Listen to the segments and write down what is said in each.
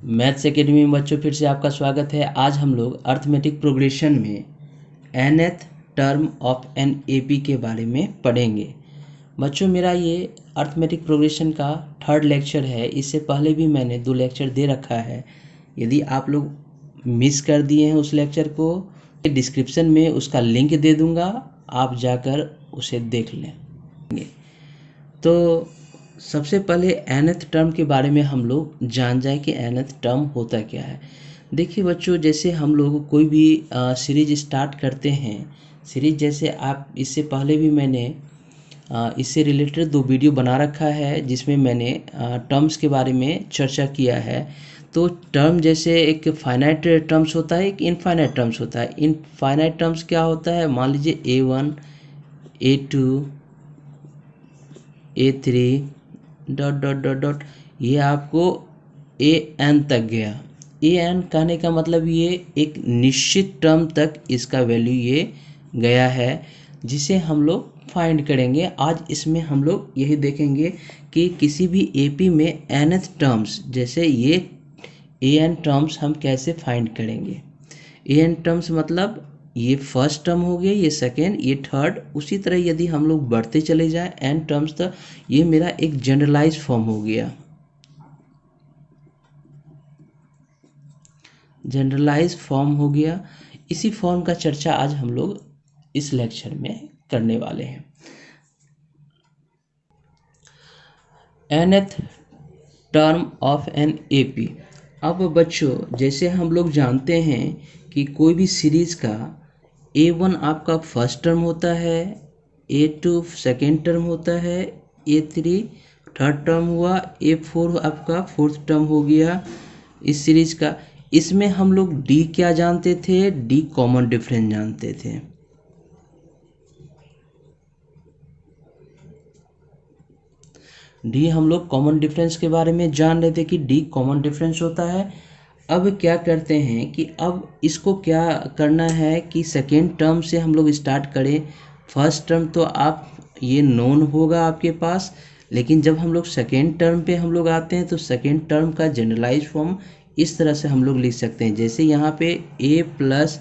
Maths academy में बच्चों फिर से आपका स्वागत है। आज हम लोग अर्थमेटिक प्रोग्रेशन में nth term of an AP के बारे में पढ़ेंगे। बच्चों मेरा ये अर्थमेटिक प्रोग्रेशन का थर्ड लेक्चर है। इससे पहले भी मैंने 2 लेक्चर दे रखा है। यदि आप लोग मिस कर दिए हैं उस लेक्चर को, डिस्क्रिप्शन में उसका लिंक दे दूँगा, आप जाकर उसे देख लें। तो सबसे पहले nth टर्म के बारे में हम लोग जान जाए कि nth टर्म होता क्या है। देखिए बच्चों, जैसे हम लोग कोई भी सीरीज स्टार्ट करते हैं, सीरीज जैसे आप इससे पहले भी मैंने इससे रिलेटेड 2 वीडियो बना रखा है जिसमें मैंने टर्म्स के बारे में चर्चा किया है। तो टर्म जैसे एक फाइनाइट टर्म्स होता है, एक इनफाइनाइट टर्म्स होता है। इनफाइनाइट टर्म्स क्या होता है, मान लीजिए A1 A2 A3 dot dot dot dot, ये आपको an तक गया। an कहने का मतलब ये एक निश्चित टर्म तक इसका वैल्यू ये गया है, जिसे हम लोग फाइंड करेंगे। आज इसमें हम लोग यही देखेंगे कि किसी भी एपी में nth टर्म्स, जैसे ये an टर्म्स हम कैसे फाइंड करेंगे। an टर्म्स मतलब ये फर्स्ट टर्म हो गया, ये सेकेंड, ये थर्ड। उसी तरह यदि हम लोग बढ़ते चले जाएं n टर्म्स तक, ये मेरा एक जनरलाइज फॉर्म हो गया। जनरलाइज फॉर्म हो गया। इसी फॉर्म का चर्चा आज हम लोग इस लेक्चर में करने वाले हैं। nth term of an AP. अब बच्चों, जैसे हम लोग जानते हैं कि कोई भी सीरीज का A1 आपका फर्स्ट टर्म होता है, A2 सेकेंड टर्म होता है, A3 थर्ड टर्म हुआ, A4 आपका फोर्थ टर्म हो गया इस सीरीज का। इसमें हम लोग D क्या जानते थे, D कॉमन डिफरेंस जानते थे। D हम लोग कॉमन डिफरेंस के बारे में जान रहे थे कि D कॉमन डिफरेंस होता है। अब क्या करते हैं कि अब इसको क्या करना है कि सेकेंड टर्म से हम लोग स्टार्ट करें। फर्स्ट टर्म तो आप ये नोन होगा आपके पास, लेकिन जब हम लोग सेकेंड टर्म पे हम लोग आते हैं तो सेकेंड टर्म का जनरलाइज फॉर्म इस तरह से हम लोग लिख सकते हैं। जैसे यहाँ पे a प्लस,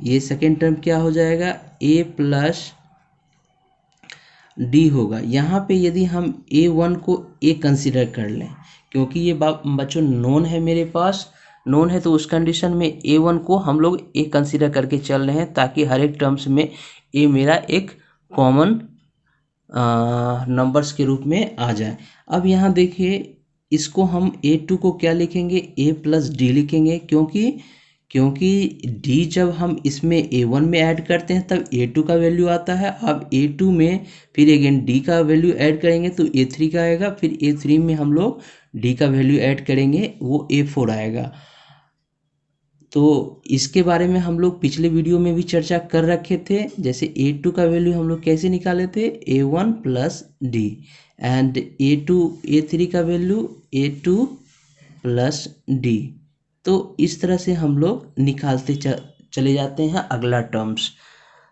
ये सेकेंड टर्म क्या हो जाएगा, a प्लस डी होगा। यहाँ पे यदि हम A1 को A कंसीडर कर लें, क्योंकि ये बच्चों नोन है मेरे पास, नोन है, तो उस कंडीशन में A1 को हम लोग A कंसीडर करके चल रहे हैं, ताकि हर एक टर्म्स में A मेरा एक कॉमन नंबर्स के रूप में आ जाए। अब यहाँ देखिए, इसको हम A2 को क्या लिखेंगे, A प्लस डी लिखेंगे, क्योंकि D जब हम इसमें A1 में ऐड करते हैं तब A2 का वैल्यू आता है। अब A2 में फिर अगेन D का वैल्यू ऐड करेंगे तो A3 का आएगा, फिर A3 में हम लोग D का वैल्यू ऐड करेंगे, वो A4 आएगा। तो इसके बारे में हम लोग पिछले वीडियो में भी चर्चा कर रखे थे। जैसे A2 का वैल्यू हम लोग कैसे निकाले थे, A1 plus D, and A3 का वैल्यू A2 प्लस D। तो इस तरह से हम लोग निकालते चले जाते हैं अगला टर्म्स।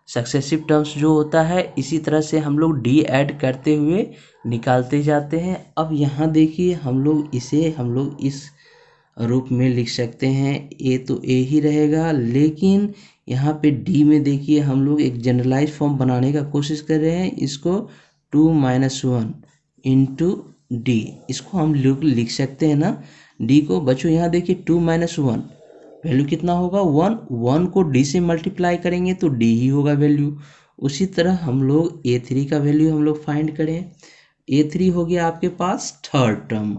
सक्सेसिव टर्म्स जो होता है, इसी तरह से हम लोग D ऐड करते हुए निकालते जाते हैं। अब यहाँ देखिए, हम लोग इस रूप में लिख सकते हैं। A तो A ही रहेगा, लेकिन यहाँ पे D में देखिए हम लोग एक जनरलाइज फॉर्म बनाने का कोशिश कर रहे हैं। इसको 2 - 1 इंटू D, इसको हम लोग लिख सकते हैं ना D को। बच्चों यहाँ देखिए 2 - 1 वैल्यू कितना होगा, 1 को D से मल्टीप्लाई करेंगे तो D ही होगा वैल्यू। उसी तरह हम लोग A3 का वैल्यू हम लोग फाइंड करें। A3 हो गया आपके पास थर्ड टर्म,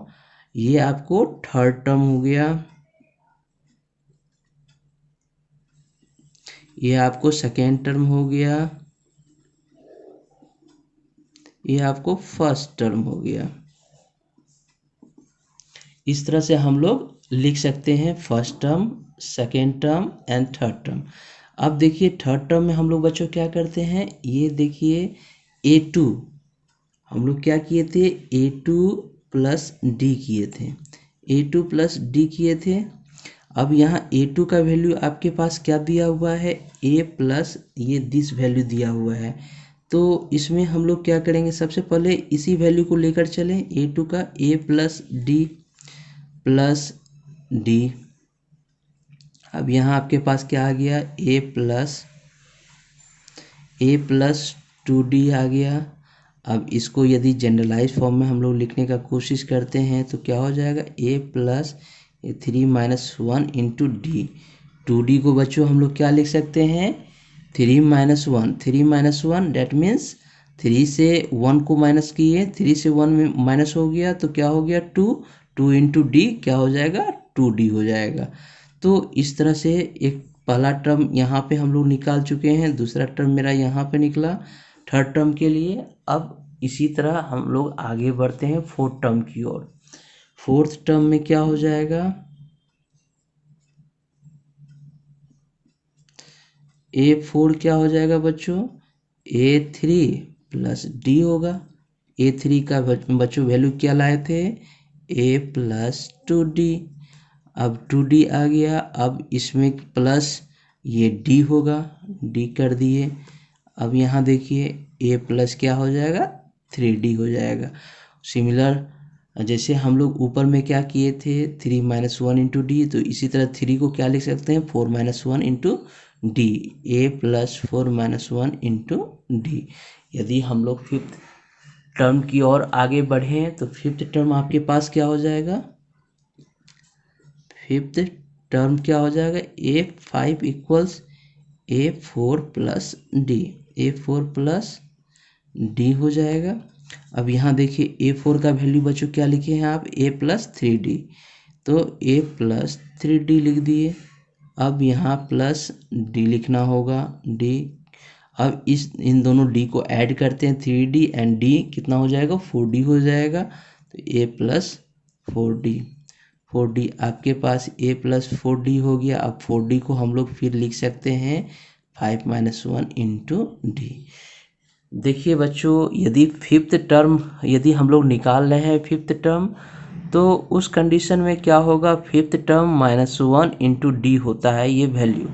ये आपको थर्ड टर्म हो गया। ये आपको सेकेंड टर्म हो गया, ये आपको फर्स्ट टर्म हो गया। इस तरह से हम लोग लिख सकते हैं first term, second term and third term. अब देखिए थर्ड टर्म में हम लोग बच्चों क्या करते हैं, ये देखिए A2 हम लोग क्या किए थे, A2 प्लस D किए थे, A2 प्लस D किए थे। अब यहाँ A2 का वैल्यू आपके पास क्या दिया हुआ है, A प्लस ये दिस वैल्यू दिया हुआ है। तो इसमें हम लोग क्या करेंगे, सबसे पहले इसी वैल्यू को लेकर चलें, A2 का A plus D plus D. अब यहाँ आपके पास क्या आ गया, ए प्लस 2d आ गया। अब इसको यदि जनरलाइज फॉर्म में हम लोग लिखने का कोशिश करते हैं तो क्या हो जाएगा, ए प्लस 3 - 1 इंटू डी। 2d को बच्चों हम लोग क्या लिख सकते हैं, 3 - 1 डेट मीन्स 3 से 1 को माइनस किए, 3 से 1 में माइनस हो गया तो क्या हो गया 2, 2 इंटू डी क्या हो जाएगा 2d हो जाएगा। तो इस तरह से एक पहला टर्म यहाँ पे हम लोग निकाल चुके हैं, दूसरा टर्म मेरा यहाँ पे निकला थर्ड टर्म के लिए। अब इसी तरह हम लोग आगे बढ़ते हैं फोर्थ टर्म की ओर। फोर्थ टर्म में क्या हो जाएगा, A4 क्या हो जाएगा बच्चों, A3 प्लस डी होगा। A3 का बच्चों वैल्यू क्या लाए थे, A प्लस 2d। अब 2d आ गया, अब इसमें प्लस ये d होगा, d कर दिए। अब यहाँ देखिए a प्लस क्या हो जाएगा 3d हो जाएगा। सिमिलर जैसे हम लोग ऊपर में क्या किए थे 3 - 1 इंटू डी, तो इसी तरह 3 को क्या लिख सकते हैं 4 - 1 into D, a plus 4 - 1 into D. यदि हम लोग फिफ्थ टर्म की ओर आगे बढ़े तो फिफ्थ टर्म आपके पास क्या हो जाएगा, फिफ्थ टर्म क्या हो जाएगा, A5 equals A4 plus D, A4 plus D हो जाएगा। अब यहाँ देखिए A4 का वैल्यू बच्चों क्या लिखे हैं आप, A प्लस 3d, तो A प्लस 3d लिख दिए। अब यहाँ प्लस d लिखना होगा, d। अब इन दोनों d को ऐड करते हैं, 3d एंड d कितना हो जाएगा 4d हो जाएगा, तो A प्लस 4d आपके पास A प्लस 4d हो गया। अब 4d को हम लोग फिर लिख सकते हैं 5 - 1 इंटू डी। देखिए बच्चों यदि फिफ्थ टर्म यदि हम लोग निकाल रहे हैं फिफ्थ टर्म, तो उस कंडीशन में क्या होगा, फिफ्थ टर्म -1 इंटू डी होता है ये वैल्यू।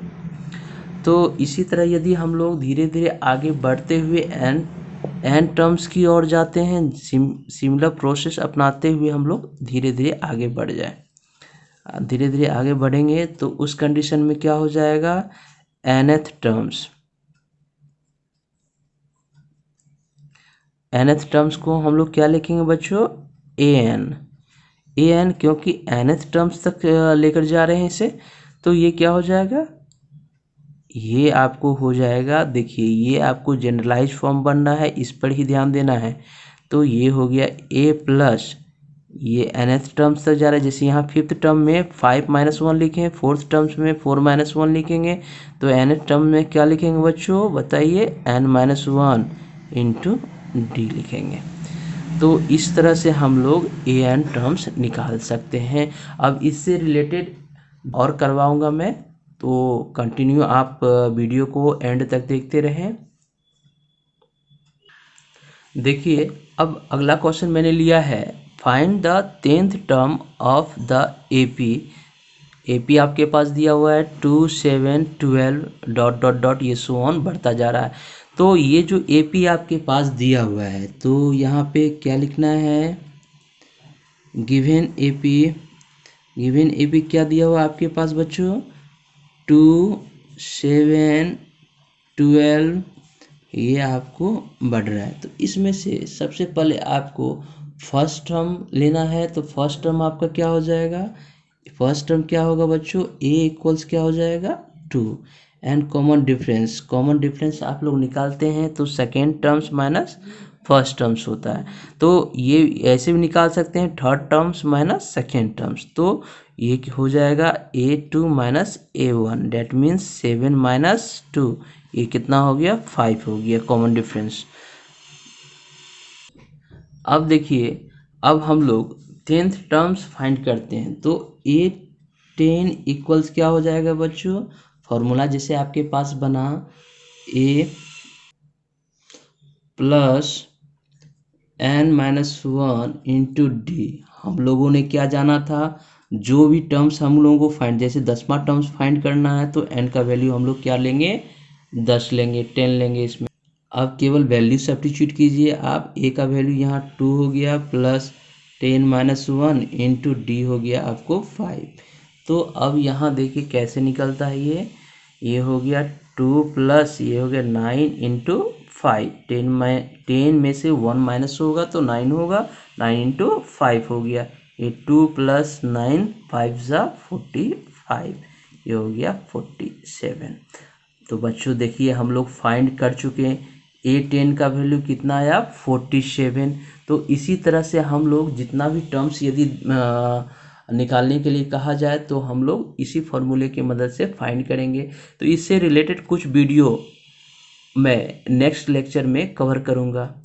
तो इसी तरह यदि हम लोग धीरे धीरे आगे बढ़ते हुए एन टर्म्स की ओर जाते हैं, सिमिलर प्रोसेस अपनाते हुए हम लोग धीरे धीरे आगे बढ़ जाए, धीरे धीरे आगे बढ़ेंगे तो उस कंडीशन में क्या हो जाएगा, nth टर्म्स को हम लोग क्या लिखेंगे बच्चों, an, क्योंकि nth टर्म्स तक लेकर जा रहे हैं इसे, तो ये क्या हो जाएगा, ये आपको हो जाएगा, देखिए ये आपको जनरलाइज फॉर्म बनना है, इस पर ही ध्यान देना है। तो ये हो गया a प्लस, ये nth टर्म्स तक जा रहा है, जैसे यहाँ फिफ्थ टर्म में 5 - 1 लिखें, फोर्थ टर्म्स में 4 - 1 लिखेंगे, तो nth टर्म में क्या लिखेंगे बच्चों बताइए, n - 1 इंटू डी लिखेंगे। तो इस तरह से हम लोग an टर्म्स निकाल सकते हैं। अब इससे रिलेटेड और करवाऊंगा मैं, तो कंटिन्यू आप वीडियो को एंड तक देखते रहें। देखिए अब अगला क्वेश्चन मैंने लिया है, find the 10th term of the AP आपके पास दिया हुआ है 2 7 12 ... ये सो ऑन बढ़ता जा रहा है। तो ये जो एपी आपके पास दिया हुआ है तो यहाँ पे क्या लिखना है, गिवन एपी क्या दिया हुआ है आपके पास बच्चों, 2 7 12 ये आपको बढ़ रहा है। तो इसमें से सबसे पहले आपको फर्स्ट टर्म लेना है, तो फर्स्ट टर्म आपका क्या हो जाएगा, फर्स्ट टर्म क्या होगा बच्चों, a इक्वल्स क्या हो जाएगा 2 एंड कॉमन डिफरेंस आप लोग निकालते हैं तो second terms minus first terms होता है। तो ये ऐसे भी निकाल सकते हैं third terms minus second terms, तो ये हो जाएगा A2 minus A1 that means 7 - 2, ये कितना हो गया 5 हो गया कॉमन डिफरेंस। अब देखिए अब हम लोग 10th टर्म्स फाइंड करते हैं, तो A10 इक्वल्स क्या हो जाएगा बच्चों, फॉर्मूला जैसे आपके पास बना A plus n - 1 into D. हम लोगों ने क्या जाना था, जो भी टर्म्स हम लोगों को फाइंड, जैसे 10वां टर्म्स फाइंड करना है तो n का वैल्यू हम लोग क्या लेंगे 10 लेंगे, 10 लेंगे इसमें। अब केवल वैल्यू सब्स्टिट्यूट कीजिए आप, a का वैल्यू यहाँ 2 हो गया प्लस 10 - 1 इंटू डी हो गया आपको 5। तो अब यहाँ देखिए कैसे निकलता है ये हो गया 2 प्लस ये हो गया 9 इंटू 5। 10 में से 1 माइनस होगा तो 9 होगा, 9 इंटू 5 हो गया। ये 2 प्लस 9 5 ज़ा 45, ये हो गया 47। तो बच्चों देखिए हम लोग फाइंड कर चुके हैं, A10 का वैल्यू कितना आया 47। तो इसी तरह से हम लोग जितना भी टर्म्स यदि निकालने के लिए कहा जाए तो हम लोग इसी फॉर्मूले की मदद से फाइंड करेंगे। तो इससे रिलेटेड कुछ वीडियो मैं नेक्स्ट लेक्चर में कवर करूँगा।